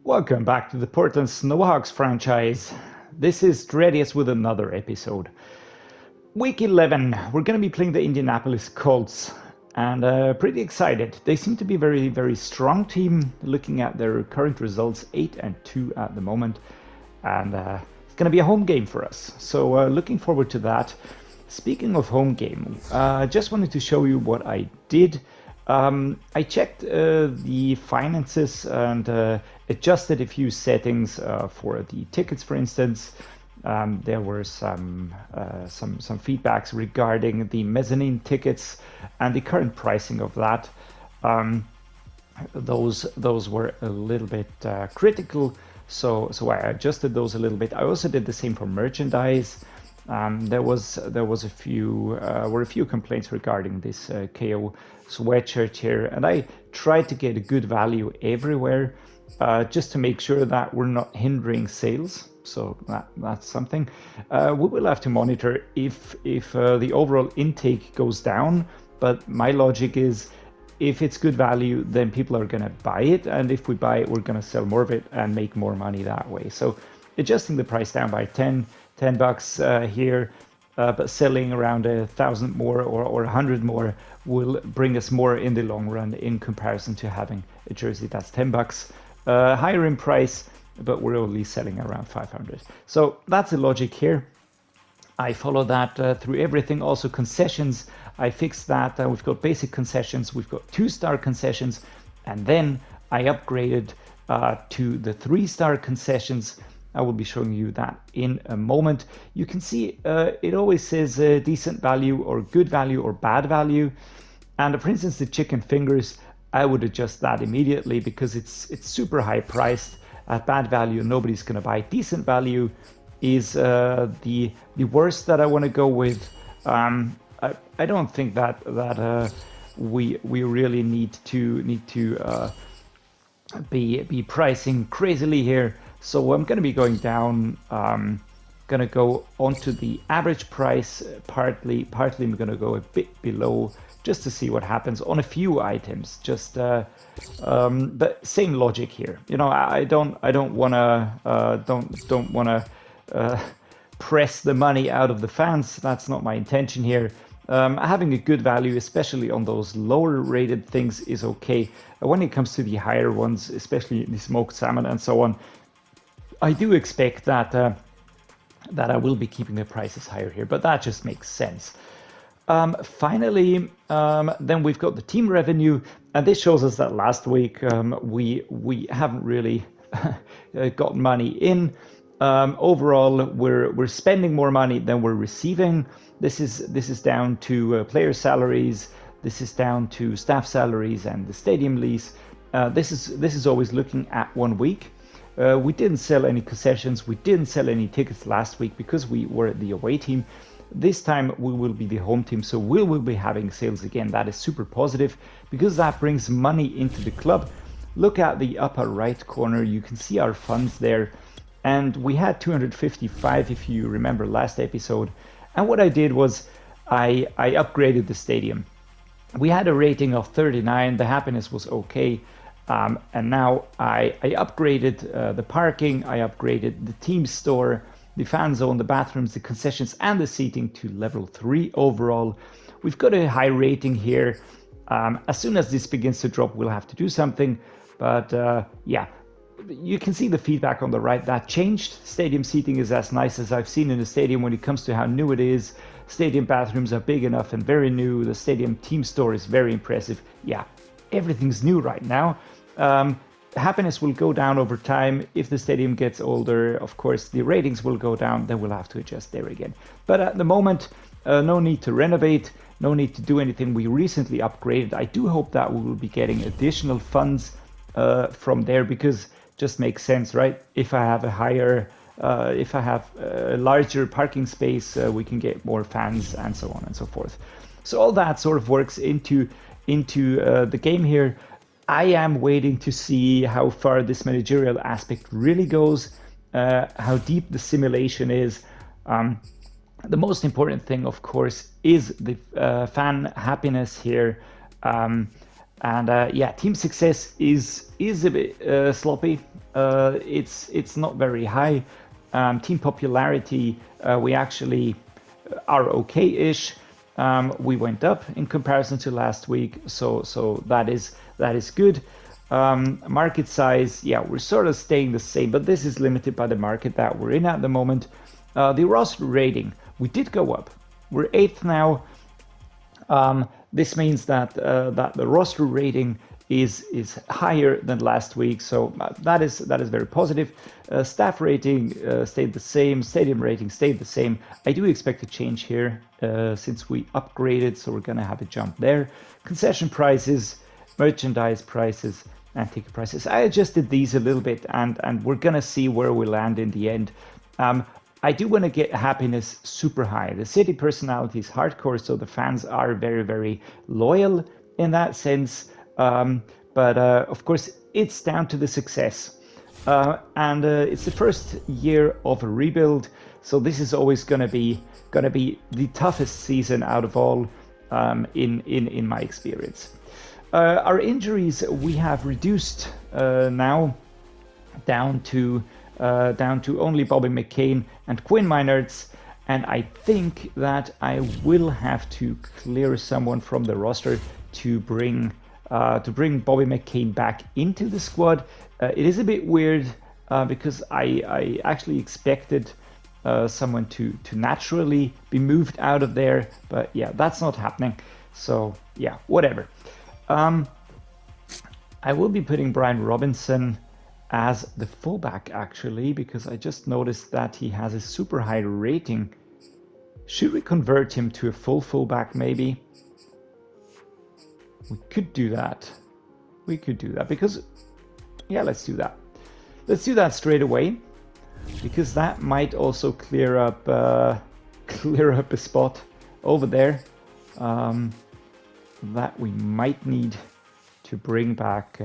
Welcome back to the Portland Snowhawks franchise. This is Dreddeus with another episode. Week 11, we're going to be playing the Indianapolis Colts, and pretty excited. They seem to be a very, very strong team. Looking at their current results, 8-2 at the moment, and it's going to be a home game for us. So looking forward to that. Speaking of home game, I just wanted to show you what I did. I checked the finances and adjusted a few settings for the tickets, for instance. There were some feedbacks regarding the mezzanine tickets and the current pricing of that. Those were a little bit critical, so I adjusted those a little bit. I also did the same for merchandise. There was a few complaints regarding this KO sweatshirt here, and I tried to get a good value everywhere, just to make sure that we're not hindering sales. So that's something. We will have to monitor if the overall intake goes down, but my logic is if it's good value, then people are going to buy it, and if we buy it, we're going to sell more of it and make more money that way. So adjusting the price down by $10 here, but selling around 1,000 more or 100 more will bring us more in the long run in comparison to having a jersey that's $10 higher in price, but we're only selling around 500. So that's the logic here. I follow that through everything. Also concessions, I fixed that. We've got basic concessions, we've got 2-star concessions, and then I upgraded to the 3-star concessions. I will be showing you that in a moment. You can see it always says decent value or good value or bad value. And for instance, the chicken fingers, I would adjust that immediately because it's super high priced. At bad value, nobody's going to buy. Decent value is the worst that I want to go with. I don't think that we really need to be pricing crazily here. So I'm going to be going down, going to go onto the average price, partly I'm going to go a bit below just to see what happens on a few items, just but same logic here. You know, I don't want to press the money out of the fans. That's not my intention here. Having a good value, especially on those lower rated things, is okay. When it comes to the higher ones, especially the smoked salmon and so on, I do expect that I will be keeping the prices higher here, but that just makes sense. Finally, then we've got the team revenue, and this shows us that last week we haven't really got money in. Overall, we're spending more money than we're receiving. This is down to player salaries. This is down to staff salaries and the stadium lease. This is always looking at 1 week. We didn't sell any concessions. We didn't sell any tickets last week because we were the away team. This time we will be the home team, so we will be having sales again. That is super positive because that brings money into the club. Look at the upper right corner. You can see our funds there. And we had 255, if you remember last episode. And what I did was I upgraded the stadium. We had a rating of 39. The happiness was okay. And now I upgraded the parking. I upgraded the team store, the fan zone, the bathrooms, the concessions, and the seating to level 3 overall. We've got a high rating here. As soon as this begins to drop, we'll have to do something. But yeah, you can see the feedback on the right. That changed. Stadium seating is as nice as I've seen in a stadium when it comes to how new it is. Stadium bathrooms are big enough and very new. The stadium team store is very impressive. Yeah, everything's new right now. Happiness will go down over time. If the stadium gets older, of course, the ratings will go down. Then we'll have to adjust there again. But at the moment, no need to renovate, no need to do anything. We recently upgraded. I do hope that we will be getting additional funds from there because it just makes sense, right? If I have a larger parking space, we can get more fans and so on and so forth. So all that sort of works into the game here. I am waiting to see how far this managerial aspect really goes, how deep the simulation is. The most important thing, of course, is the fan happiness here. Yeah, team success is a bit sloppy. it's not very high. Team popularity, we actually are okay-ish. We went up in comparison to last week, so that is good. Market size, yeah, we're sort of staying the same, but this is limited by the market that we're in at the moment. The roster rating, we did go up. We're 8th now. This means that that the roster rating is higher than last week, so that is very positive. Staff rating stayed the same. Stadium rating stayed the same. I do expect a change here since we upgraded, so we're gonna have a jump there. Concession prices, merchandise prices, and ticket prices. I adjusted these a little bit, and we're gonna see where we land in the end. I do want to get happiness super high. The city personality is hardcore, so the fans are very, very loyal in that sense. But of course, it's down to the success. And it's the first year of a rebuild, so this is always gonna be the toughest season out of all in my experience. Our injuries we have reduced now down to only Bobby McCain and Quinn Meinertz, and I think that I will have to clear someone from the roster to bring Bobby McCain back into the squad. It is a bit weird because I actually expected someone to naturally be moved out of there, but yeah, that's not happening. So yeah, whatever. I will be putting Brian Robinson as the fullback actually, because I just noticed that he has a super high rating. Should we convert him to a fullback maybe? We could do that. We could do that because, yeah, let's do that. Let's do that straight away, because that might also clear up a spot over there that we might need to bring back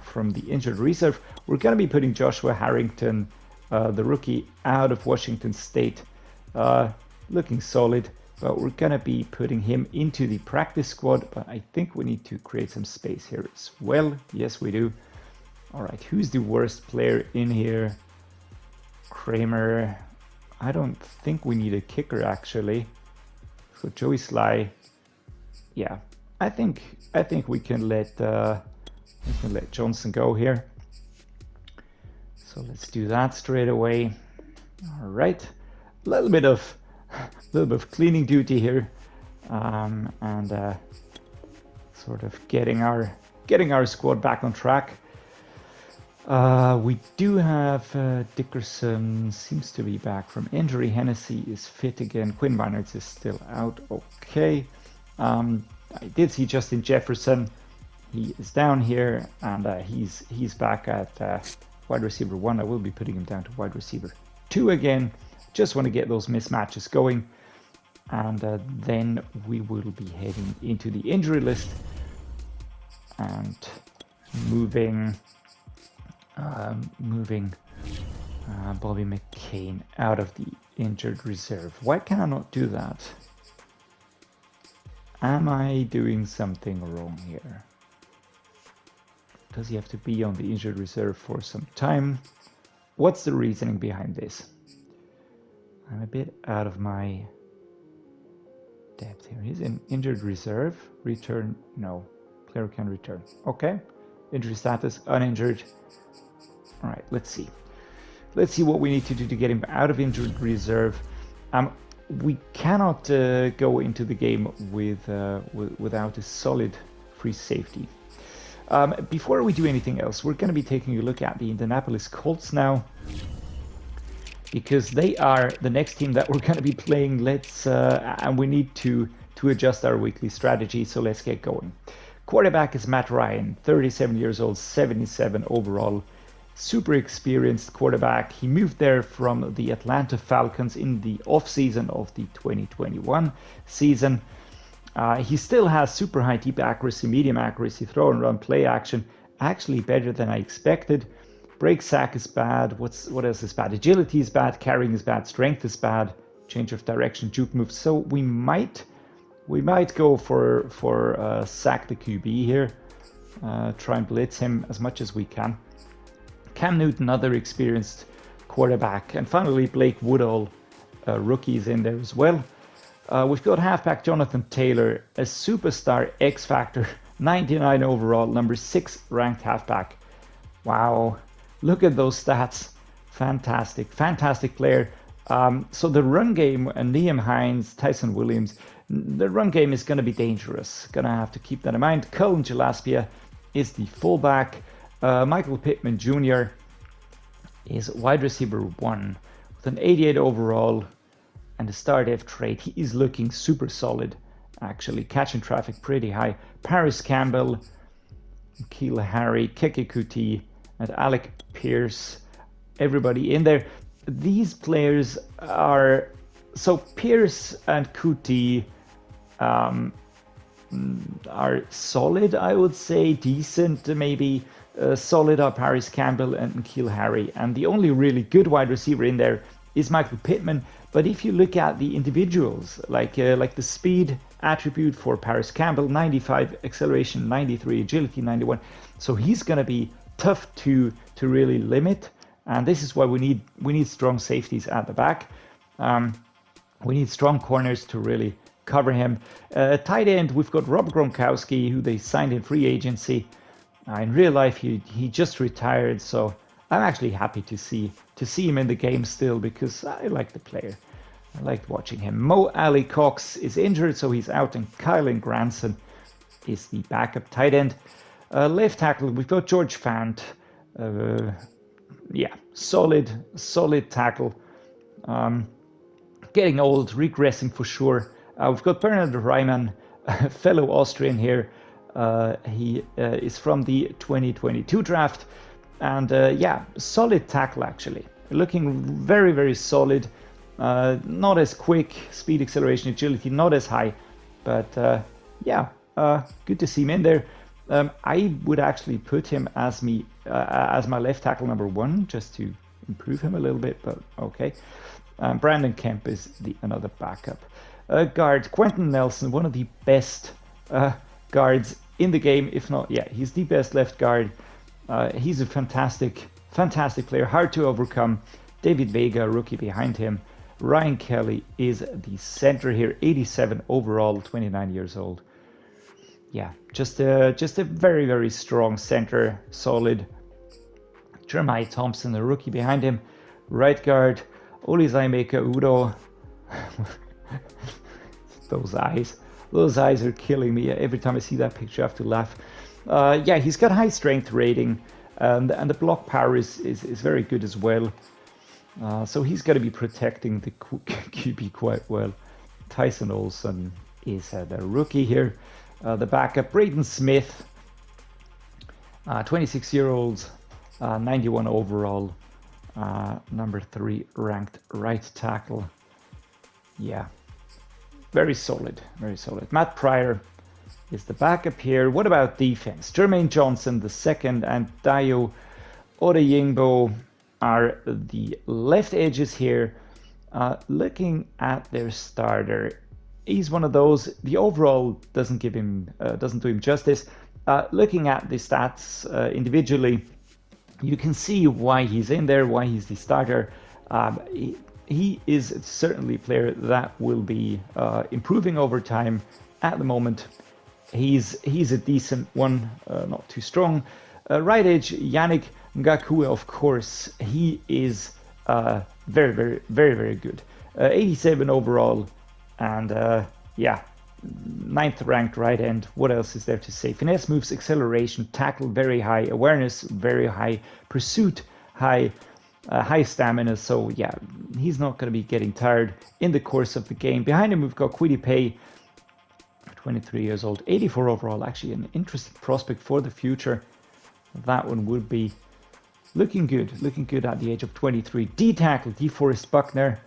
from the injured reserve. We're going to be putting Joshua Harrington, the rookie out of Washington State, looking solid, but we're going to be putting him into the practice squad. But I think we need to create some space here as well. Yes, we do. All right, who's the worst player in here? Kramer. I don't think we need a kicker actually. So Joey Sly. Yeah, I think we can let Johnson go here. So let's do that straight away. All right, a little bit of cleaning duty here, and sort of getting our squad back on track. We do have Dickerson seems to be back from injury. Hennessy is fit again. Quinn Meinertz is still out. Okay. I did see Justin Jefferson. He is down here, and he's back at wide receiver 1. I will be putting him down to wide receiver 2 again. Just want to get those mismatches going, and then we will be heading into the injury list and moving Bobby McCain out of the injured reserve. Why can I not do that? Am I doing something wrong here? Does he have to be on the injured reserve for some time? What's the reasoning behind this? I'm a bit out of my depth here. He's in injured reserve. Return, no. Player can return. Okay. Injury status, uninjured. All right, let's see. Let's see what we need to do to get him out of injured reserve. We cannot go into the game without a solid free safety. Before we do anything else, we're going to be taking a look at the Indianapolis Colts now, because they are the next team that we're going to be playing. And we need to adjust our weekly strategy. So let's get going. Quarterback is Matt Ryan, 37 years old, 77 overall. Super experienced quarterback. He moved there from the Atlanta Falcons in the offseason of the 2021 season. He still has super high deep accuracy, medium accuracy, throw and run, play action. Actually better than I expected. Break sack is bad. What else is bad? Agility is bad. Carrying is bad. Strength is bad. Change of direction, juke moves. So we might go for sack the QB here. Try and blitz him as much as we can. Cam Newton, another experienced quarterback. And finally, Blake Woodall, rookies in there as well. We've got halfback Jonathan Taylor, a superstar X-Factor, 99 overall, number 6 ranked halfback. Wow, look at those stats. Fantastic, fantastic player. So the run game, Liam Hines, Tyson Williams, the run game is going to be dangerous. Going to have to keep that in mind. Cullen Gillespie is the fullback. Michael Pittman Jr. is wide receiver 1 with an 88 overall and a star def trait. He is looking super solid, actually, catching traffic pretty high. Paris Campbell, Keel Harry, Keke Kuti, and Alec Pierce, everybody in there. These players are, so Pierce and Kuti are solid, I would say, decent, maybe. Solid are Paris Campbell and Keel Harry. And the only really good wide receiver in there is Michael Pittman. But if you look at the individuals, like the speed attribute for Paris Campbell, 95, acceleration 93, agility 91. So he's going to be tough to really limit. And this is why we need strong safeties at the back. We need strong corners to really cover him. Tight end, we've got Rob Gronkowski, who they signed in free agency. In real life, he just retired, so I'm actually happy to see him in the game still because I like the player. I liked watching him. Mo Ali Cox is injured, so he's out, and Kylan Granson is the backup tight end. Left tackle, we've got George Fant. Yeah, solid tackle. Getting old, regressing for sure. We've got Bernard Ryman, a fellow Austrian here. He is from the 2022 draft. And yeah, solid tackle actually. Looking very, very solid. Not as quick, speed, acceleration, agility, not as high. But yeah, good to see him in there. I would actually put him as my left tackle number 1, just to improve him a little bit, but okay. Brandon Kemp is another backup. Guard, Quentin Nelson, one of the best guards in the game, if not, yeah, he's the best left guard. He's a fantastic player, hard to overcome. David Vega, rookie behind him. Ryan Kelly is the center here, 87 overall, 29 years old. Yeah, just a very, very strong center, solid. Jeremiah Thompson, the rookie behind him. Right guard, Olizaimeka Udo. Those eyes are killing me. Every time I see that picture, I have to laugh. Yeah, he's got high strength rating, and the block power is very good as well. So he's got to be protecting the QB quite well. Tyson Olsen is the rookie here. The backup, Braden Smith, 26-year-old, 91 overall, number 3 ranked right tackle. Yeah, very solid, very solid. Matt Pryor is the backup here. What about defense? Jermaine Johnson, the second, and Dayo Odeyingbo are the left edges here. Looking at their starter, he's one of those. The overall doesn't do him justice. Looking at the stats individually, you can see why he's in there, why he's the starter. He is certainly a player that will be improving over time. At the moment, he's a decent one, not too strong. Right edge, Yannick Ngakoue, of course, he is very, very, very, very good. 87 overall, and yeah, 9th ranked right end. What else is there to say? Finesse moves, acceleration, tackle very high, awareness very high, pursuit high, high stamina. So yeah, he's not going to be getting tired in the course of the game. Behind him, we've got Kwity Paye, 23 years old, 84 overall. Actually, an interesting prospect for the future. That one would be looking good at the age of 23. D tackle, DeForest Buckner,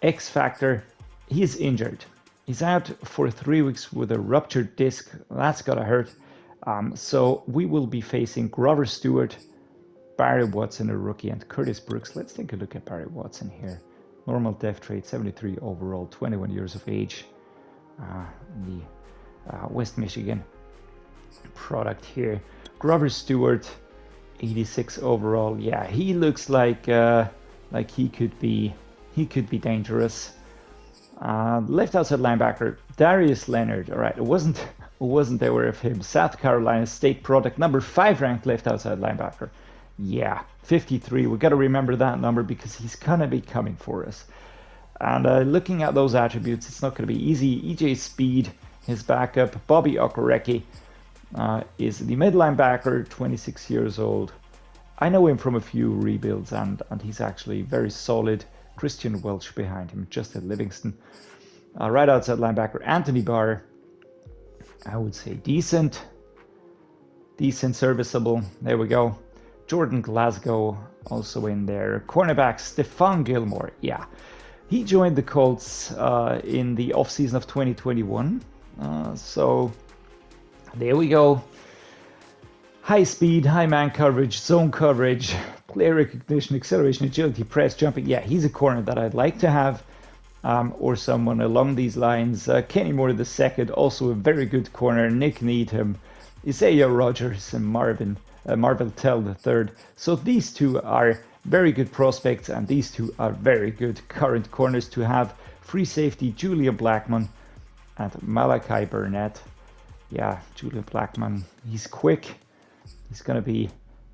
X Factor. He is injured. He's out for 3 weeks with a ruptured disc. That's gotta hurt. So we will be facing Grover Stewart, Barry Watson, a rookie, and Curtis Brooks. Let's take a look at Barry Watson here. Normal def trait, 73 overall, 21 years of age. The West Michigan product here. Grover Stewart 86 overall. Yeah, he looks like he could be dangerous. Left outside linebacker, Darius Leonard. All right, I wasn't aware of him. South Carolina State product, number 5 ranked left outside linebacker. Yeah, 53. We got to remember that number because he's gonna be coming for us. And looking at those attributes, it's not going to be easy. EJ Speed, his backup. Bobby Okereke is the mid linebacker, 26 years old. I know him from a few rebuilds, and he's actually very solid. Christian Welch behind him, Justin Livingston. Right outside linebacker, Anthony Barr. I would say decent, serviceable. There we go. Jordan Glasgow also in there. Cornerback, Stephon Gilmore. Yeah. He joined the Colts in the offseason of 2021. So there we go. High speed, high man coverage, zone coverage, player recognition, acceleration, agility, press, jumping. Yeah, he's a corner that I'd like to have, or someone along these lines. Kenny Moore II, also a very good corner. Nick Needham, Isaiah Rogers, and Marvell Tell III. So these two are very good prospects, and these two are very good current corners to have. Free safety, Julian Blackmon and Malachi Burnett. Yeah, Julian Blackmon, he's quick. He's going to be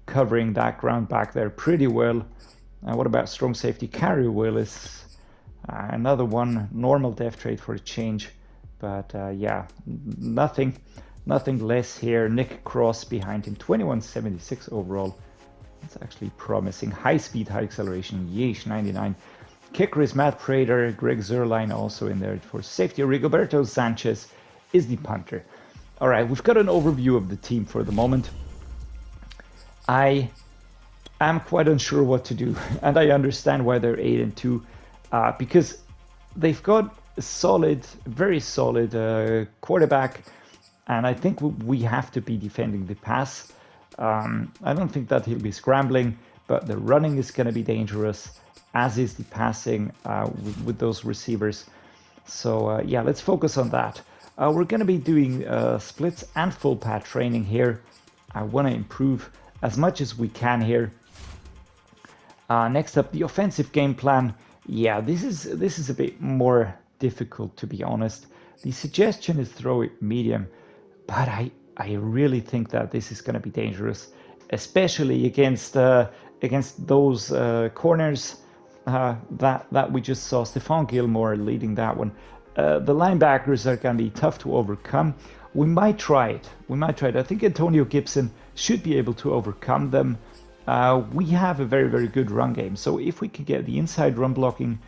covering that ground back there pretty well. What about strong safety? Carrie Willis, another one, normal depth trade for a change. But yeah, nothing less here. Nick Cross behind him, 2176 overall. It's actually promising. High speed, high acceleration. Yeesh, 99. Kicker is Matt Prater. Greg Zerline also in there for safety. Rigoberto Sanchez is the punter. All right, we've got an overview of the team for the moment. I am quite unsure what to do, and I understand why they're 8-2, because they've got a solid, very solid quarterback, and I think we have to be defending the pass. I don't think that he'll be scrambling, but the running is going to be dangerous, as is the passing with those receivers. So yeah, let's focus on that. We're going to be doing splits and full pad training here. I want to improve as much as we can here. Next up, the offensive game plan. Yeah, this is a bit more difficult, to be honest. The suggestion is throw it medium, but I really think that this is going to be dangerous, especially against those corners that we just saw. Stephon Gilmore leading that one. The linebackers are going to be tough to overcome. We might try it. I think Antonio Gibson should be able to overcome them. We have a very, very good run game. So if we can get the inside run blocking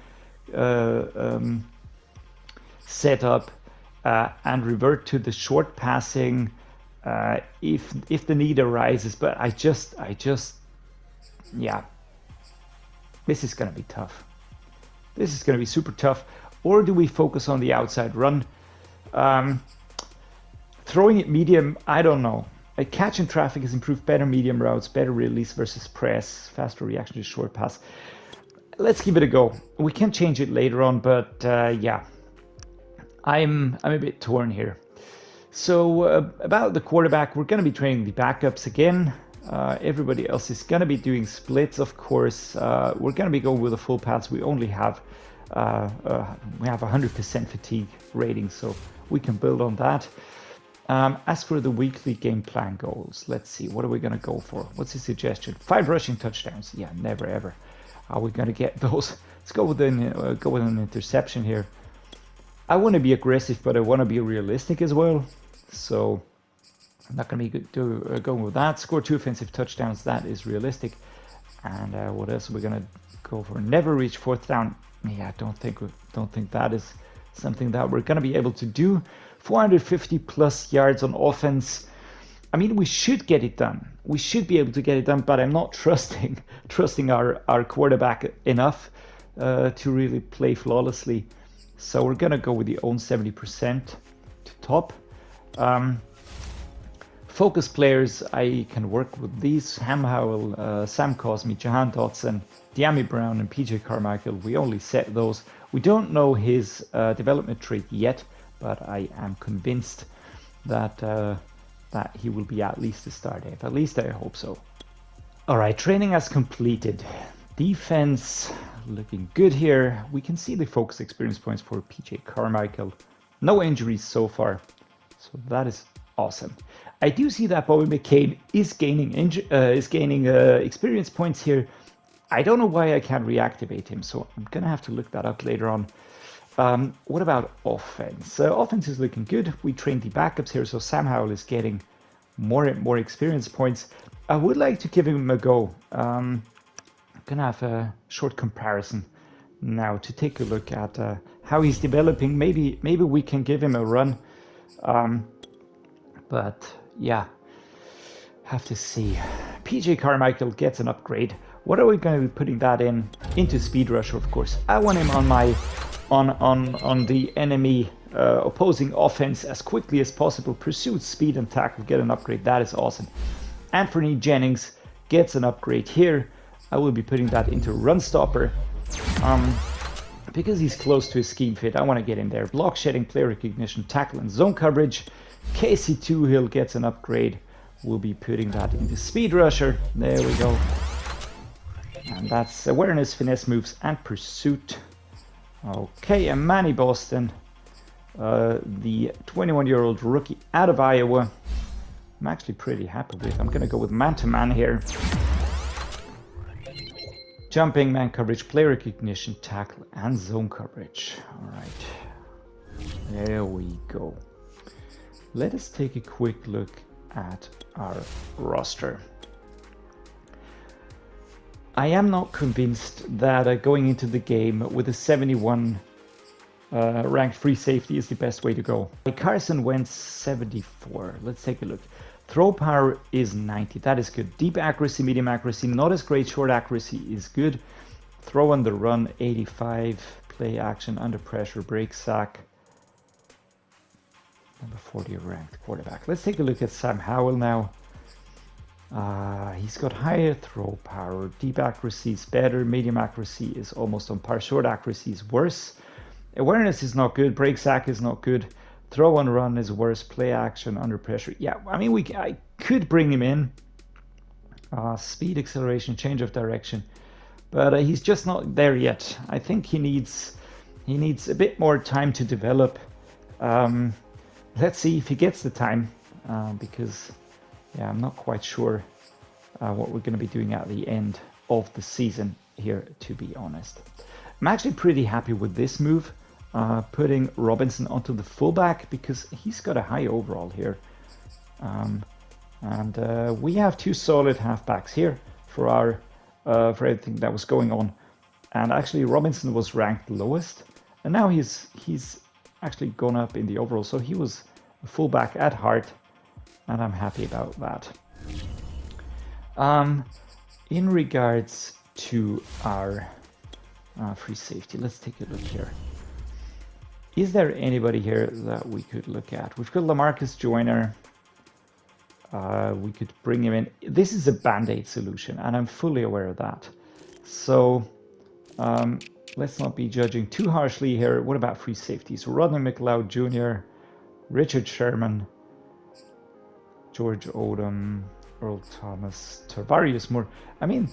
set up and revert to the short passing if the need arises. But I just, yeah, this is going to be tough. This is going to be super tough. Or do we focus on the outside run? Throwing it medium, I don't know. A catch in traffic has improved better medium routes, better release versus press, faster reaction to short pass. Let's give it a go. We can change it later on, but yeah, I'm a bit torn here. So about the quarterback, we're going to be training the backups again. Everybody else is going to be doing splits, of course. We're going to be going with the full pads. We only have 100% fatigue rating, so we can build on that. As for the weekly game plan goals, let's see, what are we going to go for? What's the suggestion? 5 rushing touchdowns. Yeah, never ever are we going to get those. Let's go with an interception here. I want to be aggressive, but I want to be realistic as well. So I'm not going to be going with that. Score 2 offensive touchdowns. That is realistic. And what else are we going to go for? Never reach 4th down. Yeah, I don't think that is something that we're going to be able to do. 450 plus yards on offense. I mean, we should get it done. We should be able to get it done, but I'm not trusting our quarterback enough to really play flawlessly. So we're gonna go with the own 70% to top. Focus players, I can work with these: Howell, Sam Cosmi, Jahan Dotson, Dyami Brown, and PJ Carmichael. We only set those. We don't know his development trait yet, but I am convinced that that he will be at least a start. At least I hope so. All right, training has completed. Defense looking good here. We can see the focus experience points for PJ Carmichael. No injuries so far, so that is awesome. I do see that Bobby McCain is gaining experience points here. I don't know why I can't reactivate him, so I'm gonna have to look that up later on. What about offense? Offense is looking good. We trained the backups here, so Sam Howell is getting more experience points. I would like to give him a go. I'm gonna have a short comparison now to take a look at how he's developing. Maybe we can give him a run. But yeah, have to see. PJ Carmichael gets an upgrade. What are we going to be putting that into speed rush? Of course, I want him on my on the enemy opposing offense as quickly as possible. Pursuit, speed, and tackle get an upgrade. That is awesome. Anthony Jennings gets an upgrade here. I will be putting that into run stopper. Because he's close to his scheme fit, I want to get him there. Block shedding, play recognition, tackle, and zone coverage. Casey Toohill gets an upgrade. We'll be putting that into speed rusher. There we go. And that's awareness, finesse moves, and pursuit. Okay, and Manny Boston, the 21-year-old rookie out of Iowa. I'm actually pretty happy with. I'm going to go with man-to-man here. Jumping, man coverage, play recognition, tackle, and zone coverage. All right. There we go. Let us take a quick look at our roster. I am not convinced that going into the game with a 71 ranked free safety is the best way to go. Carson Wentz 74. Let's take a look. Throw power is 90. That is good. Deep accuracy, medium accuracy, not as great. Short accuracy is good. Throw on the run 85. Play action under pressure, break sack. Number 40 ranked quarterback. Let's take a look at Sam Howell now. He's got higher throw power. Deep accuracy is better. Medium accuracy is almost on par. Short accuracy is worse. Awareness is not good. Break sack is not good. Throw and run is worse. Play action under pressure. Yeah, I mean, I could bring him in. Speed, acceleration, change of direction, but he's just not there yet. I think he needs a bit more time to develop. Let's see if he gets the time, because yeah, I'm not quite sure what we're going to be doing at the end of the season here, to be honest. I'm actually pretty happy with this move, putting Robinson onto the fullback, because he's got a high overall here. And we have two solid halfbacks here for our for everything that was going on. And actually Robinson was ranked lowest, and now he's actually gone up in the overall, so he was a fullback at heart, and I'm happy about that. In regards to our free safety, let's take a look here. Is there anybody here that we could look at? We've got LaMarcus Joyner. We could bring him in. This is a band-aid solution, and I'm fully aware of that. So let's not be judging too harshly here. What about free safeties? Rodney McLeod Jr., Richard Sherman, George Odom, Earl Thomas, Tarvarius Moore. I mean,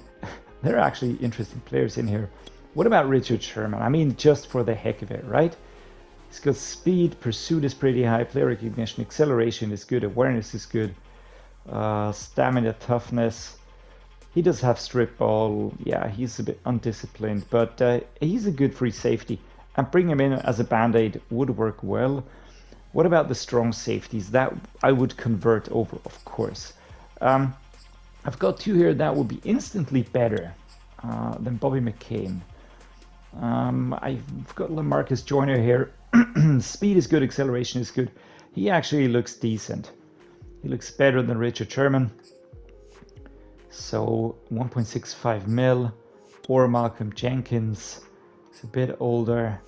there are actually interesting players in here. What about Richard Sherman? I mean, just for the heck of it, right? He's got speed, pursuit is pretty high, play recognition, acceleration is good, awareness is good, stamina, toughness. He does have strip ball. Yeah, he's a bit undisciplined, but he's a good free safety. And bring him in as a band-aid would work well. What about the strong safeties? That I would convert over, of course. I've got two here that would be instantly better than Bobby McCain. I've got LaMarcus Joyner here. Speed is good, acceleration is good. He actually looks decent. He looks better than Richard Sherman. So 1.65 mil. Or Malcolm Jenkins. He's a bit older.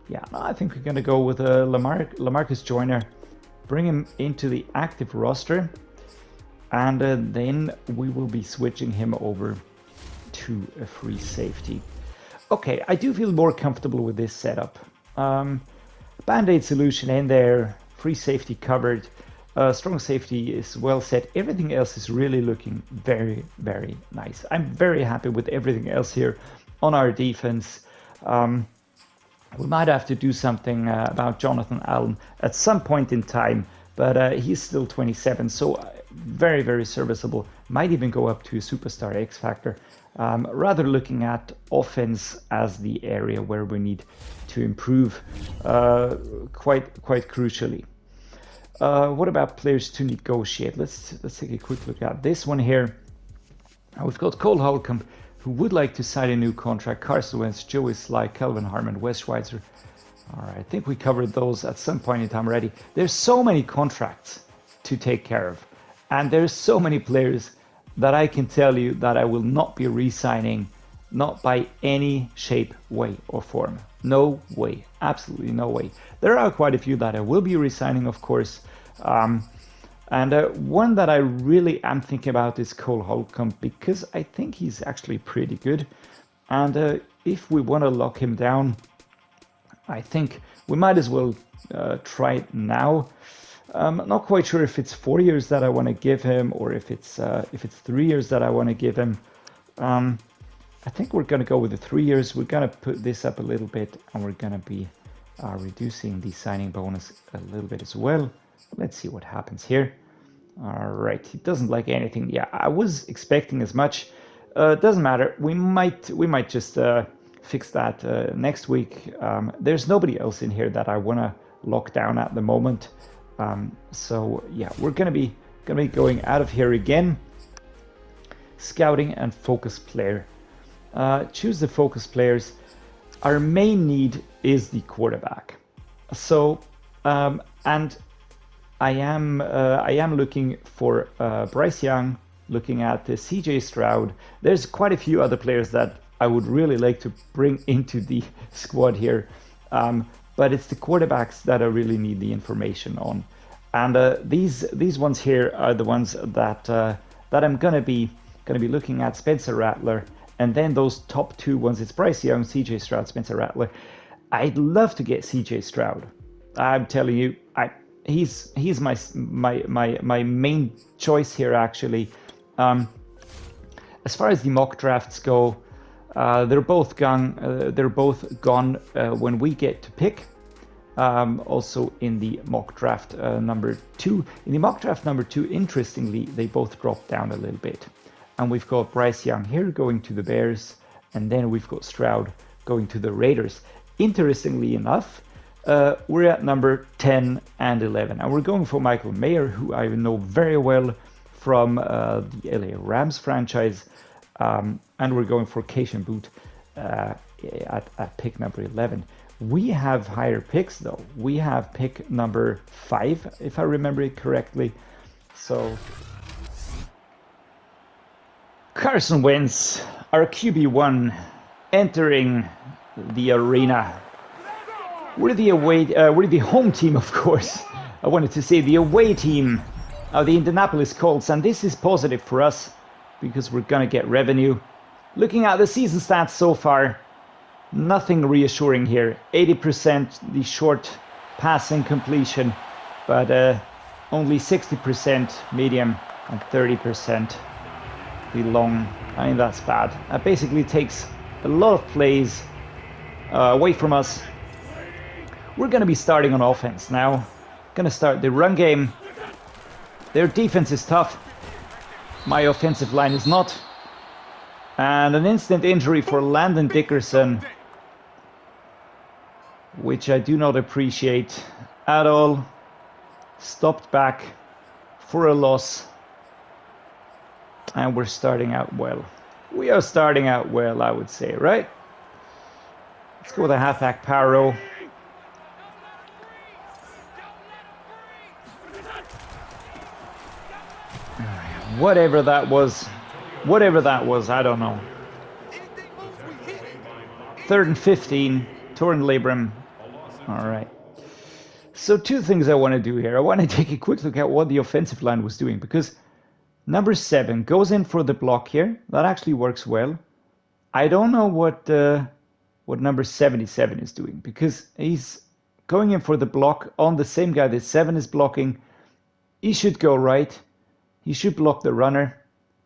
Yeah, I think we're going to go with LaMarcus Joyner. Bring him into the active roster. And then we will be switching him over to a free safety. Okay, I do feel more comfortable with this setup. Band-aid solution in there, free safety covered. Strong safety is well set. Everything else is really looking very, very nice. I'm very happy with everything else here on our defense. We might have to do something about Jonathan Allen at some point in time, but he's still 27, so very, very serviceable. Might even go up to a superstar X Factor. Rather looking at offense as the area where we need to improve quite crucially. What about players to negotiate? Let's take a quick look at this one here. We've got Cole Holcomb, who would like to sign a new contract. Carson Wentz, Joey Sly, Kelvin Harmon, Wes Schweitzer. All right, I think we covered those at some point in time already. There's so many contracts to take care of, and there's so many players that I can tell you that I will not be re-signing, not by any shape, way, or form. No way, absolutely no way. There are quite a few that I will be re-signing, of course. And one that I really am thinking about is Cole Holcomb, because I think he's actually pretty good. And if we want to lock him down, I think we might as well try it now. I'm not quite sure if it's 4 years that I want to give him, or if it's 3 years that I want to give him. I think we're going to go with the 3 years. We're going to put this up a little bit, and we're going to be reducing the signing bonus a little bit as well. Let's see what happens here. All right, he doesn't like anything. Yeah, I was expecting as much. Doesn't matter. We might just fix that next week. There's nobody else in here that I want to lock down at the moment. So yeah, we're gonna be going out of here again. Scouting and focus player. Choose the focus players. Our main need is the quarterback. So and I am looking for Bryce Young, looking at the CJ Stroud. There's quite a few other players that I would really like to bring into the squad here, but it's the quarterbacks that I really need the information on. And these ones here are the ones that I'm gonna be looking at. Spencer Rattler, and then those top two ones. It's Bryce Young, CJ Stroud, Spencer Rattler. I'd love to get CJ Stroud. I'm telling you, he's my main choice here actually. As far as the mock drafts go, they're both gone. When we get to pick. Also in the mock draft number 2. In the mock draft number 2, interestingly, they both dropped down a little bit. And we've got Bryce Young here going to the Bears, and then we've got Stroud going to the Raiders. Interestingly enough, we're at number 10 and 11, and we're going for Michael Mayer, who I know very well from the LA Rams franchise, and we're going for Keishan Boot at pick number 11. We have higher picks though. We have pick number 5, if I remember it correctly. So Carson Wentz, our QB1, entering the arena. We're the home team, of course. I wanted to say the away team of the Indianapolis Colts, and this is positive for us because we're gonna get revenue. Looking at the season stats so far, nothing reassuring here. 80% the short passing completion, but only 60% medium and 30% the long. I mean, that's bad. That basically takes a lot of plays away from us. We're going to be starting on offense now. Going to start the run game. Their defense is tough. My offensive line is not. And an instant injury for Landon Dickerson, which I do not appreciate at all. Stopped back for a loss. And we're starting out well. We are starting out well, I would say, right? Let's go with a halfback power roll. Whatever that was, I don't know. 3rd and 15, torn labrum. All right. So 2 things I want to do here. I want to take a quick look at what the offensive line was doing, because number 7 goes in for the block here. That actually works well. I don't know what number 77 is doing, because he's going in for the block on the same guy that 7 is blocking. He should go right. He should block the runner.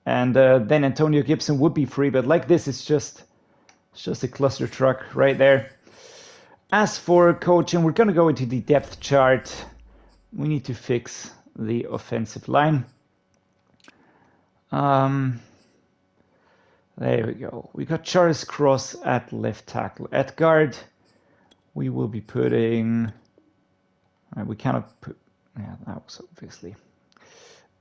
And then Antonio Gibson would be free. But like this, it's just a cluster truck right there. As for coaching, we're going to go into the depth chart. We need to fix the offensive line. There we go. We got Charles Cross at left tackle. At guard, we will be putting... we cannot put... Yeah, that was obviously...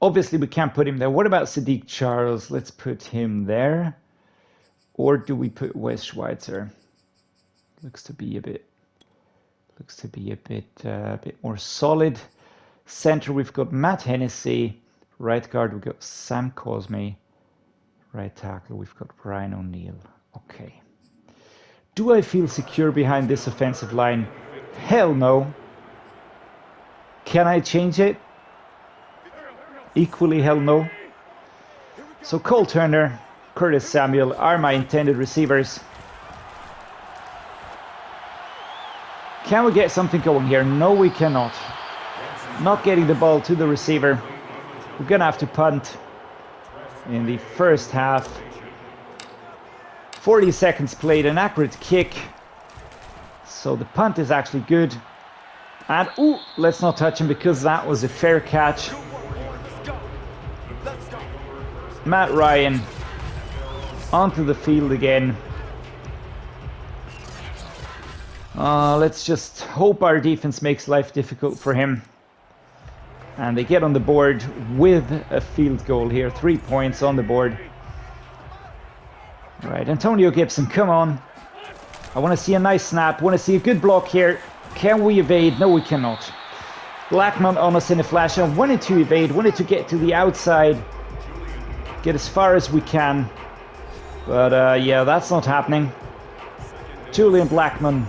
Obviously, we can't put him there. What about Sadiq Charles? Let's put him there. Or do we put Wes Schweitzer? Looks to be a bit more solid. Center, we've got Matt Hennessy. Right guard, we've got Sam Cosme. Right tackle, we've got Brian O'Neill. Okay. Do I feel secure behind this offensive line? Hell no. Can I change it? Equally hell no. So Cole Turner, Curtis Samuel are my intended receivers. Can we get something going here? No, we cannot. Not getting the ball to the receiver. We're gonna have to punt in the first half. 40 seconds played, an accurate kick. So the punt is actually good. And ooh, let's not touch him because that was a fair catch. Matt Ryan onto the field again. Let's just hope our defense makes life difficult for him. And they get on the board with a field goal here. 3 points on the board. All right, Antonio Gibson, come on. I want to see a nice snap. I want to see a good block here. Can we evade? No, we cannot. Blackman on us in a flash. I wanted to evade, wanted to get to the outside. Get as far as we can. But yeah, that's not happening. Julian Blackman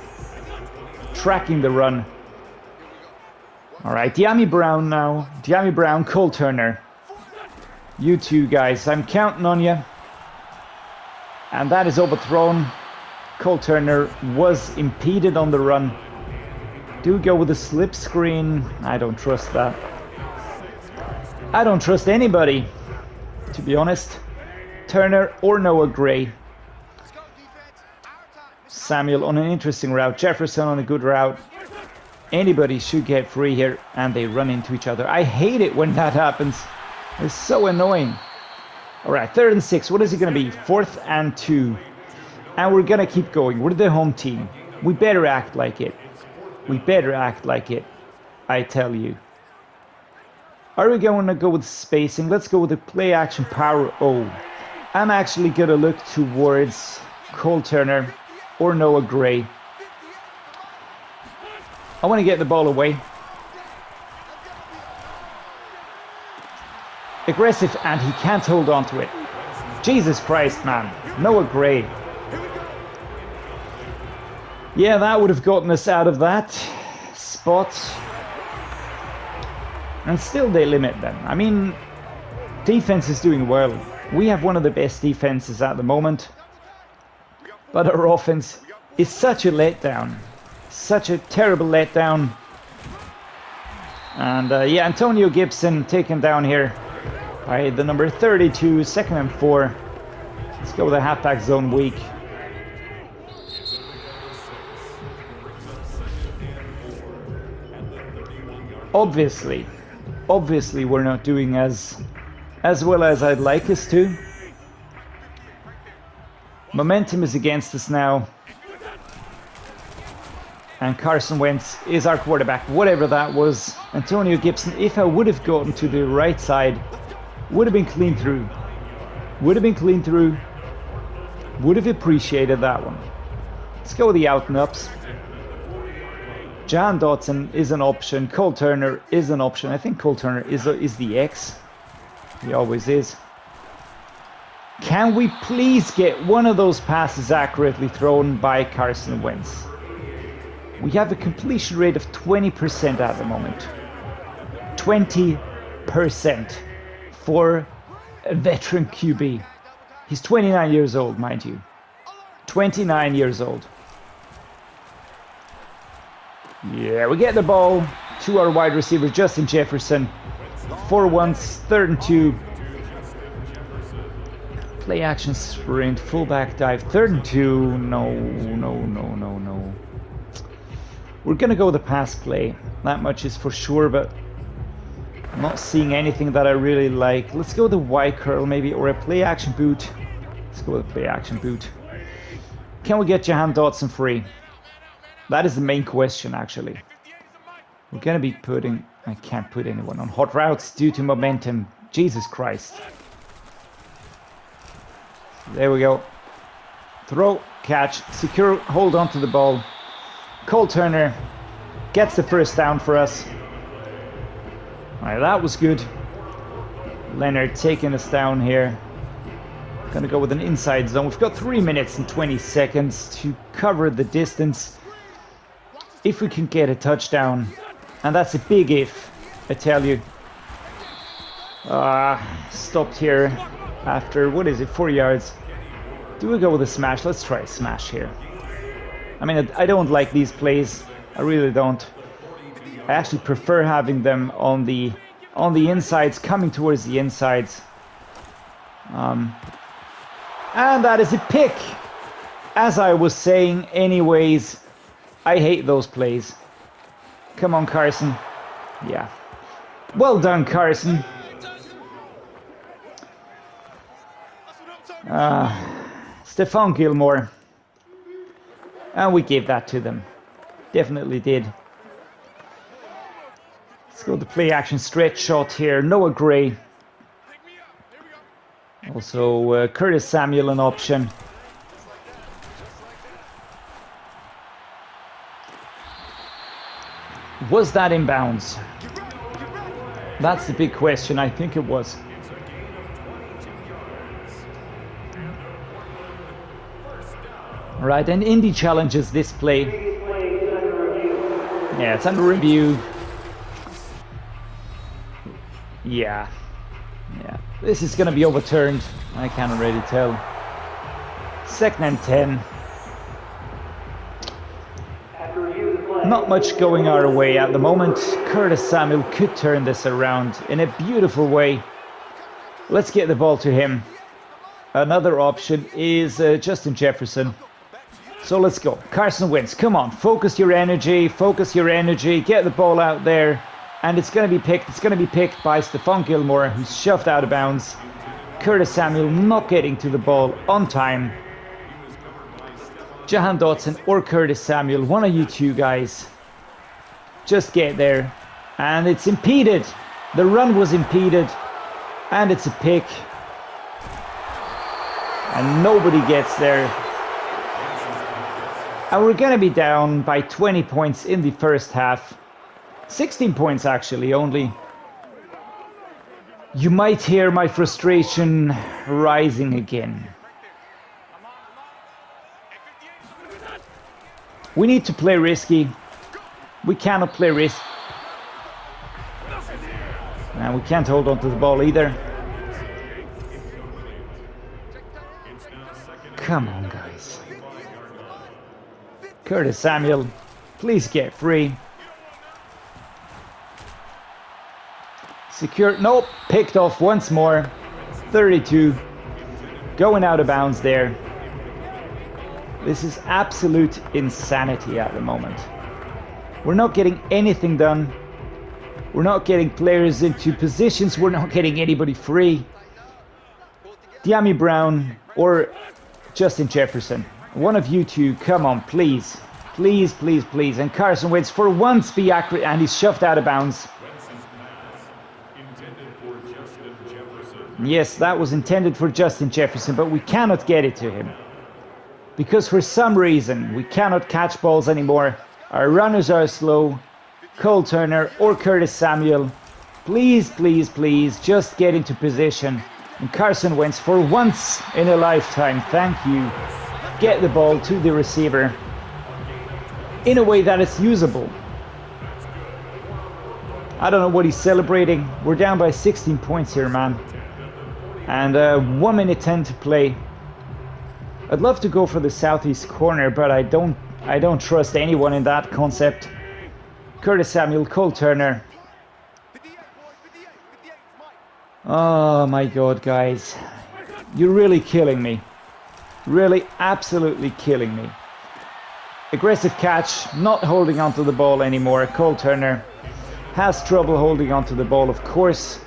tracking the run. All right, Dyami Brown now. Dyami Brown, Cole Turner. You two guys, I'm counting on you. And that is overthrown. Cole Turner was impeded on the run. Do go with a slip screen. I don't trust that. I don't trust anybody, to be honest. Turner or Noah Gray. Samuel on an interesting route. Jefferson on a good route. Anybody should get free here, and they run into each other. I hate it when that happens. It's so annoying. All right, 3rd and 6. What is it going to be? 4th and 2. And we're going to keep going. We're the home team. We better act like it. We better act like it, I tell you. Are we going to go with spacing? Let's go with the play action power O. I'm actually going to look towards Cole Turner or Noah Gray. I want to get the ball away. Aggressive, and he can't hold on to it. Jesus Christ, man. Noah Gray. Yeah, that would have gotten us out of that spot. And still they limit them. I mean, defense is doing well. We have one of the best defenses at the moment. But our offense is such a letdown. Such a terrible letdown. And yeah, Antonio Gibson taken down here by the number 32, 2nd and 4. Let's go with the halfback zone weak. Obviously we're not doing as well as I'd like us to. Momentum is against us now. And Carson Wentz is our quarterback, whatever that was. Antonio Gibson, if I would have gotten to the right side, would have been clean through. Would have been clean through. Would have appreciated that one. Let's go with the out and ups. Jahan Dotson is an option. Cole Turner is an option. I think Cole Turner is the X. He always is. Can we please get one of those passes accurately thrown by Carson Wentz? We have a completion rate of 20% at the moment. 20% for a veteran QB. He's 29 years old, mind you. 29 years old. Yeah, we get the ball to our wide receiver, Justin Jefferson. For once, 3rd and 2. Play action sprint, fullback dive, 3rd and 2. No. We're gonna go the pass play. That much is for sure, but I'm not seeing anything that I really like. Let's go the Y curl maybe, or a play action boot. Let's go with a play action boot. Can we get Jahan Dotson free? That is the main question, actually. We're gonna be putting... I can't put anyone on hot routes due to momentum. Jesus Christ. There we go. Throw, catch, secure, hold on to the ball. Cole Turner gets the first down for us. Alright, that was good. Leonard taking us down here. Gonna go with an inside zone. We've got 3 minutes and 20 seconds to cover the distance. If we can get a touchdown, and that's a big if, I tell you. Stopped here after, what is it, 4 yards. Do we go with a smash? Let's try a smash here. I mean, I don't like these plays. I really don't. I actually prefer having them on the insides, coming towards the insides. And that is a pick. As I was saying, anyways, I hate those plays. Come on, Carson. Yeah. Well done, Carson. Stephon Gilmore. And we gave that to them. Definitely did. Let's go to play action stretch shot here. Noah Gray. Also Curtis Samuel an option. Was that in bounds? That's the big question. I think it was. All right, and Indy challenges this play. Yeah, it's under review. Yeah. This is going to be overturned. I can already tell. 2nd and 10. Not much going our way at the moment. Curtis Samuel could turn this around in a beautiful way. Let's get the ball to him. Another option is Justin Jefferson. So let's go. Carson Wentz, come on. Focus your energy. Get the ball out there. And it's going to be picked. It's going to be picked by Stephon Gilmore, who's shoved out of bounds. Curtis Samuel not getting to the ball on time. Jahan Dotson or Curtis Samuel, one of you two guys, just get there. And it's impeded. The run was impeded. And it's a pick. And nobody gets there. And we're going to be down by 20 points in the first half. 16 points actually only. You might hear my frustration rising again. We need to play risky. We cannot play risk. And we can't hold on to the ball either. Come on, guys. Curtis Samuel, please get free. Secure, nope, picked off once more. 32, going out of bounds there. This is absolute insanity at the moment. We're not getting anything done. We're not getting players into positions. We're not getting anybody free. Dyami Brown or Justin Jefferson. One of you two, come on, please. Please. And Carson Wentz for once be accurate, and he's shoved out of bounds. Yes, that was intended for Justin Jefferson, but we cannot get it to him. Because for some reason, we cannot catch balls anymore. Our runners are slow. Cole Turner or Curtis Samuel. Please, just get into position. And Carson Wentz, for once in a lifetime, thank you. Get the ball to the receiver in a way that is usable. I don't know what he's celebrating. We're down by 16 points here, man. And 1 minute 10 to play. I'd love to go for the southeast corner, but I don't trust anyone in that concept. Curtis Samuel, Cole Turner. Oh my God, guys. You're really killing me. Really, absolutely killing me. Aggressive catch, not holding onto the ball anymore. Cole Turner has trouble holding onto the ball, of course.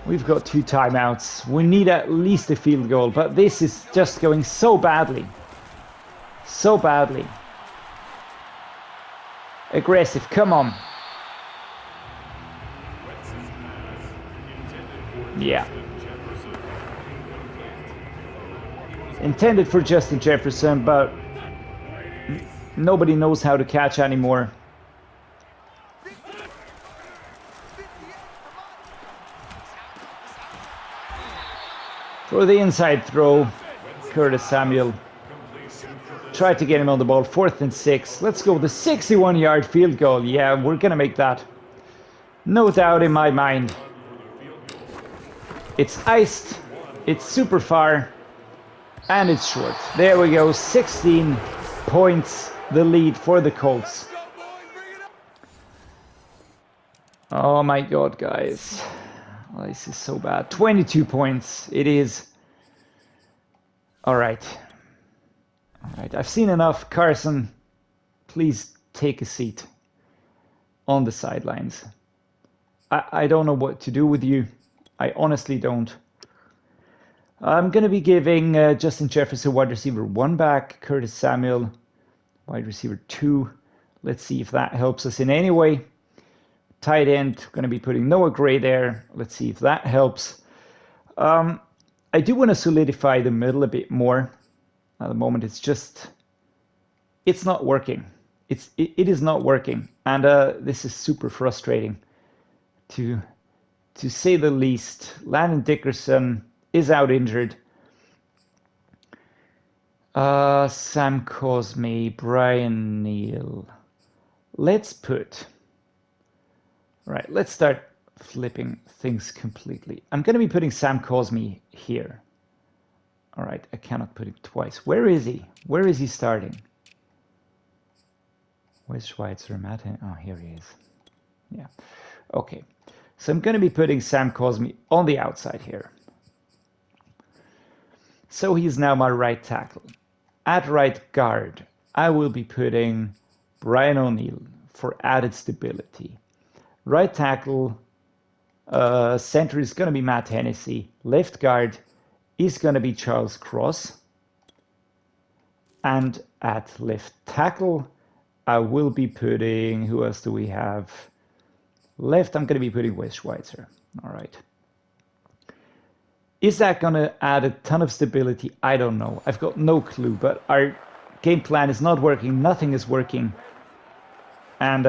We've got 2 timeouts. We need at least a field goal, but this is just going so badly. So badly. Aggressive, come on. Yeah. Intended for Justin Jefferson, but nobody knows how to catch anymore. For the inside throw, Curtis Samuel tried to get him on the ball. 4th and 6. Let's go. The 61-yard field goal. Yeah, we're going to make that. No doubt in my mind. It's iced. It's super far. And it's short. There we go. 16 points. The lead for the Colts. Oh my God, guys. Oh, this is so bad. 22 points. It is. All right. All right. I've seen enough. Carson, please take a seat on the sidelines. I don't know what to do with you. I honestly don't. I'm going to be giving Justin Jefferson wide receiver 1 back, Curtis Samuel wide receiver 2. Let's see if that helps us in any way. Tight end, going to be putting Noah Gray there. Let's see if that helps. I do want to solidify the middle a bit more. At the moment, it's not working. It is not working, and this is super frustrating, to say the least. Landon Dickerson is out injured. Sam Cosme, Brian Neal. Let's start flipping things completely. I'm going to be putting Sam Cosme here. All right, I cannot put him twice. Where is he? Where is he starting? Where's Schweitzer? Matt? Oh, here he is. Yeah. Okay. So I'm going to be putting Sam Cosme on the outside here. So he's now my right tackle. At right guard, I will be putting Brian O'Neill for added stability. Right tackle, center is going to be Matt Hennessy. Left guard is going to be Charles Cross. And at left tackle, I will be putting, who else do we have? Left, I'm going to be putting Wes Schweitzer. All right. Is that going to add a ton of stability? I don't know. I've got no clue, but our game plan is not working. Nothing is working. And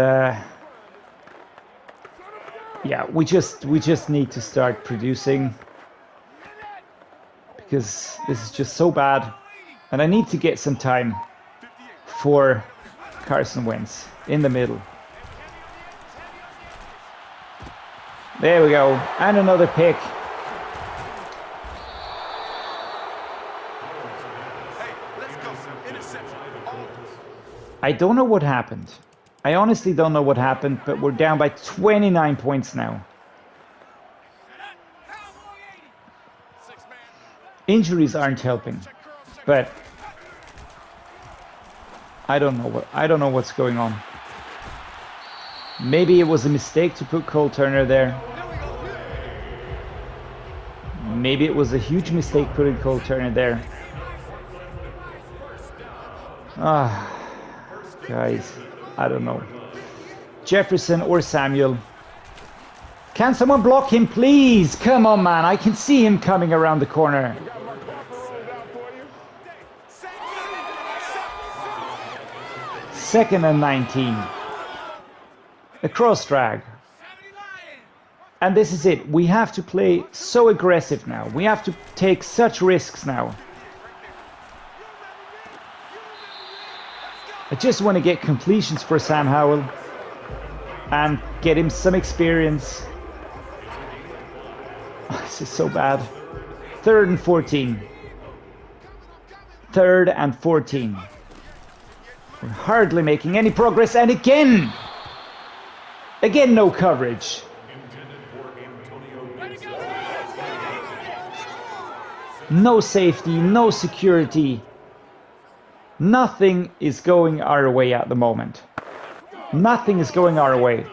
yeah, we just need to start producing, because this is just so bad. And I need to get some time for Carson Wentz in the middle. There we go. And another pick. I don't know what happened. I honestly don't know what happened, but we're down by 29 points now. Injuries aren't helping, but I don't know what's going on. Maybe it was a mistake to put Cole Turner there. Maybe it was a huge mistake putting Cole Turner there. Guys, I don't know. Jefferson or Samuel. Can someone block him, please? Come on, man. I can see him coming around the corner. Second and 19. A cross drag. And this is it. We have to play so aggressive now. We have to take such risks now. I just want to get completions for Sam Howell and get him some experience. Oh, this is so bad. 3rd and 14. 3rd and 14. We're hardly making any progress, and again! Again, no coverage. No safety, no security. Nothing is going our way at the moment. Nothing is going our way.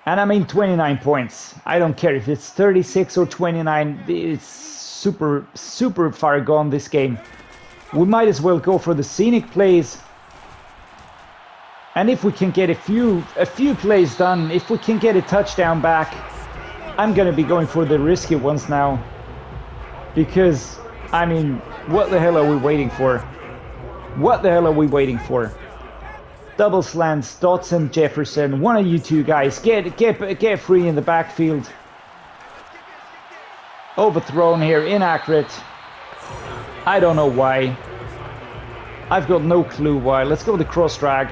And I mean 29 points. I don't care if it's 36 or 29. It's super far gone, this game. We might as well go for the scenic plays. And if we can get a few plays done, if we can get a touchdown back, I'm going to be going for the risky ones now. Because, I mean, what the hell are we waiting for? What the hell are we waiting for? Double slants, Dotson, Jefferson, one of you two guys, get free in the backfield. Overthrown here, inaccurate. I don't know why. I've got no clue why. Let's go with the cross drag.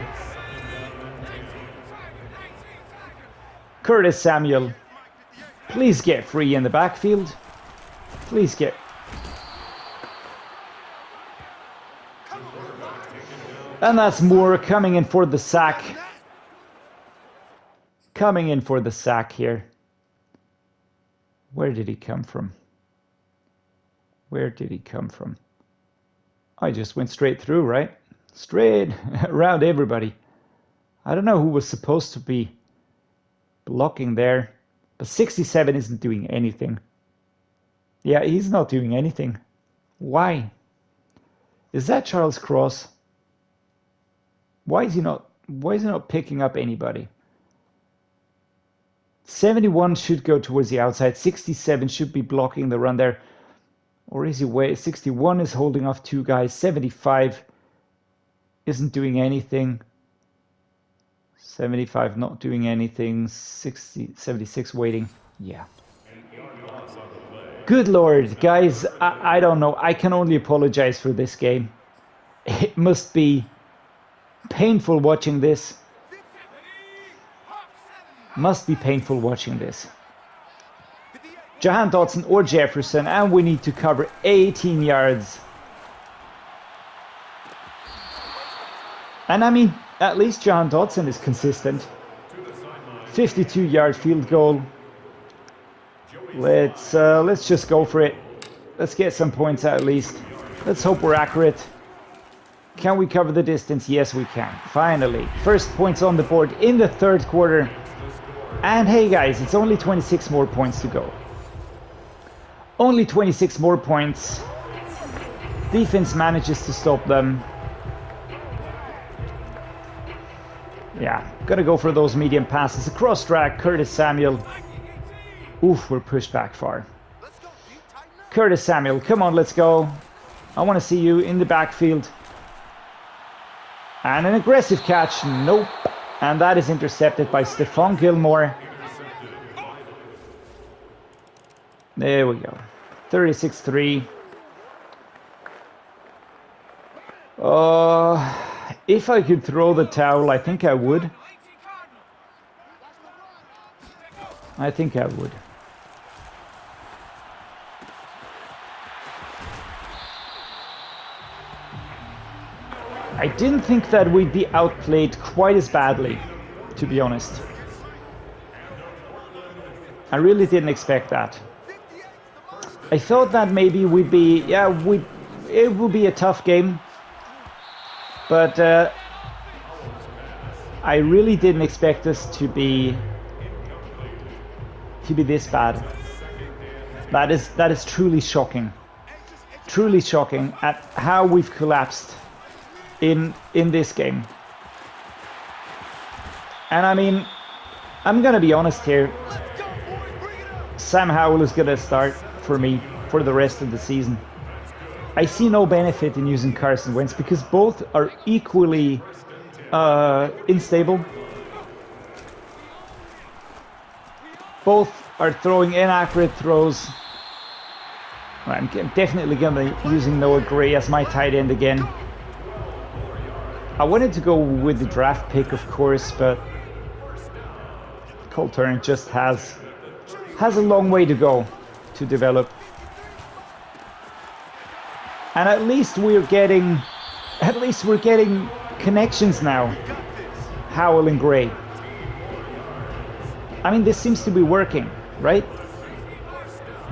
Curtis Samuel, please get free in the backfield. Please get. And that's Moore coming in for the sack. Coming in for the sack here. Where did he come from? Where did he come from? I just went straight through, right? Straight around everybody. I don't know who was supposed to be blocking there. But 67 isn't doing anything. Yeah, he's not doing anything. Why? Is that Charles Cross? Why is he not picking up anybody? 71 should go towards the outside. 67 should be blocking the run there. Or is he way? 61 is holding off two guys. 75 isn't doing anything. 75 not doing anything. 76 waiting. Yeah. Good Lord, guys, I don't know. I can only apologize for this game. It must be painful watching this. Must be painful watching this. Jahan, Dotson or Jefferson, and we need to cover 18 yards. And I mean, at least Jahan Dotson is consistent. 52-yard field goal. Let's just go for it. Let's get some points at least. Let's hope we're accurate. Can we cover the distance? Yes, we can. Finally, first points on the board in the third quarter. And hey guys, it's only 26 more points to go. Only 26 more points. Defense manages to stop them. Yeah, gotta go for those medium passes. A cross drag, Curtis Samuel. Oof, we're pushed back far. Curtis Samuel, come on, let's go. I want to see you in the backfield. And an aggressive catch, nope. And that is intercepted by Stephon Gilmore. There we go. 36-3. If I could throw the towel, I think I would. I think I would. I didn't think that we'd be outplayed quite as badly, to be honest. I really didn't expect that. I thought that maybe we'd be, it would be a tough game. But I really didn't expect us to be this bad. That is truly shocking. Truly shocking at how we've collapsed in this game. And I mean, I'm gonna be honest here. Sam Howell is gonna start for me for the rest of the season. I see no benefit in using Carson Wentz because both are equally unstable. Both are throwing inaccurate throws. I'm definitely gonna be using Noah Gray as my tight end again. I wanted to go with the draft pick, of course, but Cole Turner just has a long way to go to develop. And at least we're getting connections now. Howell and Gray. I mean, this seems to be working, right?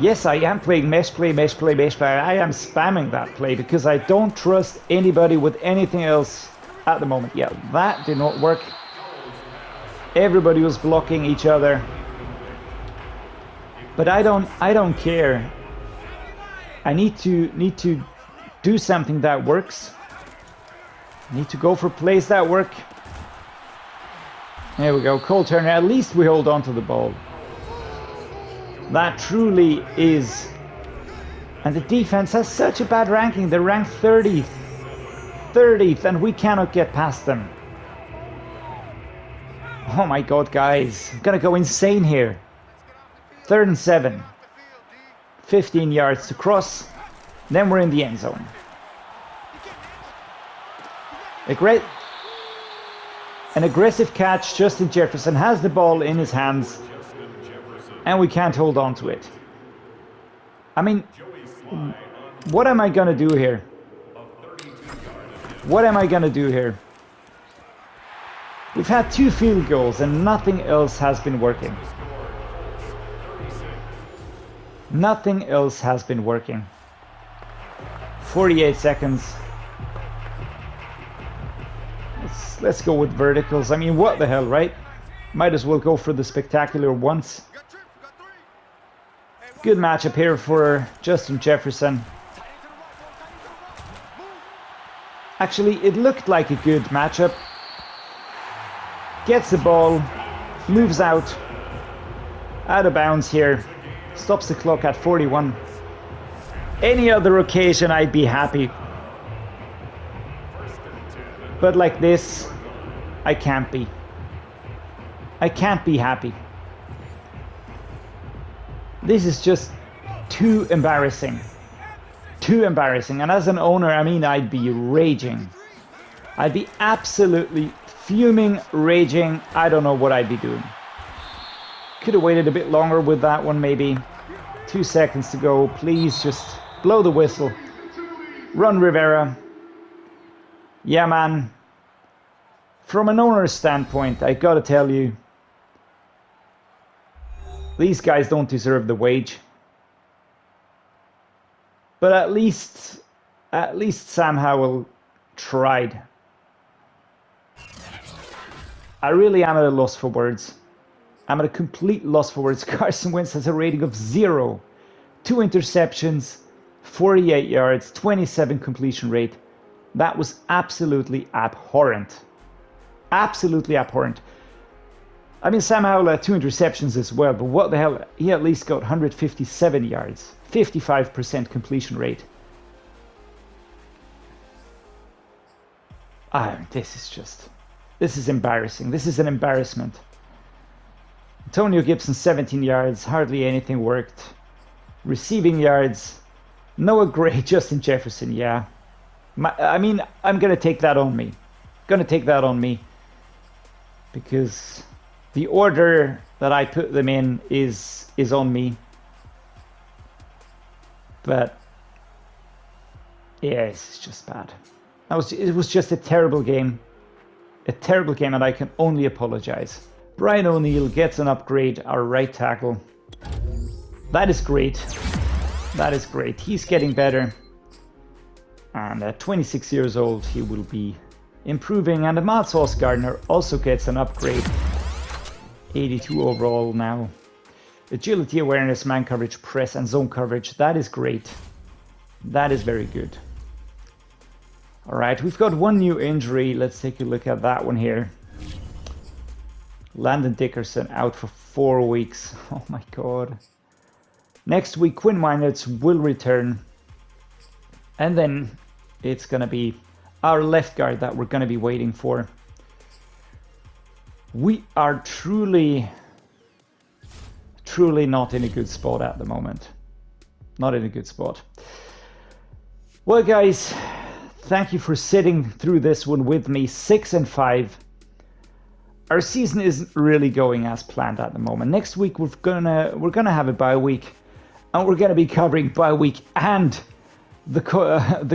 Yes, I am playing mesh play. I am spamming that play because I don't trust anybody with anything else at the moment. Yeah, that did not work. Everybody was blocking each other. But I don't care. I need to do something that works. I need to go for plays that work. There we go, Cole Turner. At least we hold on to the ball. That truly is. And the defense has such a bad ranking. They're ranked 30th. 30th, and we cannot get past them. Oh my god, guys. I'm gonna go insane here. 3rd and 7. 15 yards to cross. Then we're in the end zone. An aggressive catch. Justin Jefferson has the ball in his hands. And we can't hold on to it. I mean, what am I gonna do here? What am I gonna do here? We've had 2 field goals and nothing else has been working. Nothing else has been working. 48 seconds. Let's go with verticals. I mean, what the hell, right? Might as well go for the spectacular once. Good matchup here for Justin Jefferson. Actually, it looked like a good matchup. Gets the ball, moves out of bounds here, stops the clock at 41. Any other occasion I'd be happy. But like this, I can't be. I can't be happy. This is just too embarrassing. Too embarrassing. And as an owner, I mean, I'd be raging. I'd be absolutely fuming, raging. I don't know what I'd be doing. Could have waited a bit longer with that one, maybe. 2 seconds to go. Please just blow the whistle. Run, Rivera. Yeah, man. From an owner's standpoint, I gotta tell you, these guys don't deserve the wage. But at least Sam Howell tried. I really am at a loss for words. I'm at a complete loss for words. Carson Wentz has a rating of 0. 2 interceptions, 48 yards, 27 completion rate. That was absolutely abhorrent. Absolutely abhorrent. I mean, Sam Howell had 2 interceptions as well, but what the hell? He at least got 157 yards, 55% completion rate. This is embarrassing. This is an embarrassment. Antonio Gibson, 17 yards, hardly anything worked. Receiving yards, Noah Gray, Justin Jefferson, yeah. I mean, I'm going to take that on me. Because the order that I put them in is on me. But yeah, it's just bad. It was just a terrible game. A terrible game, and I can only apologize. Brian O'Neill gets an upgrade, our right tackle. That is great. That is great. He's getting better. And at 26 years old, he will be improving. And Ahmad Gardner also gets an upgrade. 82 overall now. Agility, awareness, man coverage, press, and zone coverage. That is great. That is very good. All right, we've got one new injury. Let's take a look at that one here. Landon Dickerson out for 4 weeks. Oh my god. Next week, Quinn Meinertz will return. And then it's going to be our left guard that we're going to be waiting for. We are truly not in a good spot at the moment. Not in a good spot. Well, guys, thank you for sitting through this one with me. 6-5. Our season isn't really going as planned at the moment. Next week we're gonna have a bye week, and we're gonna be covering bye week and the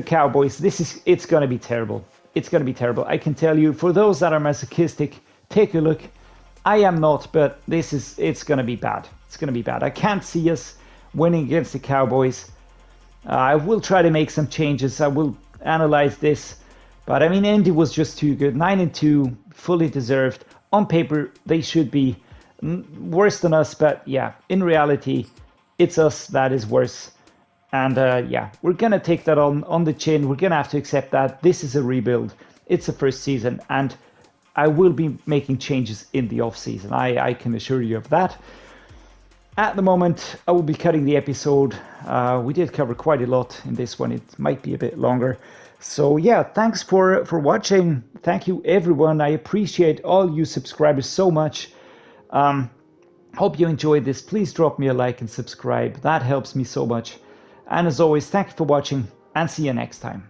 Cowboys. It's gonna be terrible. It's gonna be terrible. I can tell you. For those that are masochistic, take a look. I am not, but it's going to be bad. It's going to be bad. I can't see us winning against the Cowboys. I will try to make some changes. I will analyze this. But I mean, Indy was just too good. 9-2, fully deserved. On paper, they should be worse than us. But yeah, in reality, it's us that is worse. And yeah, we're going to take that on the chin. We're going to have to accept that. This is a rebuild. It's the first season. And I will be making changes in the offseason. I can assure you of that. At the moment, I will be cutting the episode. We did cover quite a lot in this one. It might be a bit longer. So yeah, thanks for watching. Thank you, everyone. I appreciate all you subscribers so much. Hope you enjoyed this. Please drop me a like and subscribe. That helps me so much. And as always, thank you for watching and see you next time.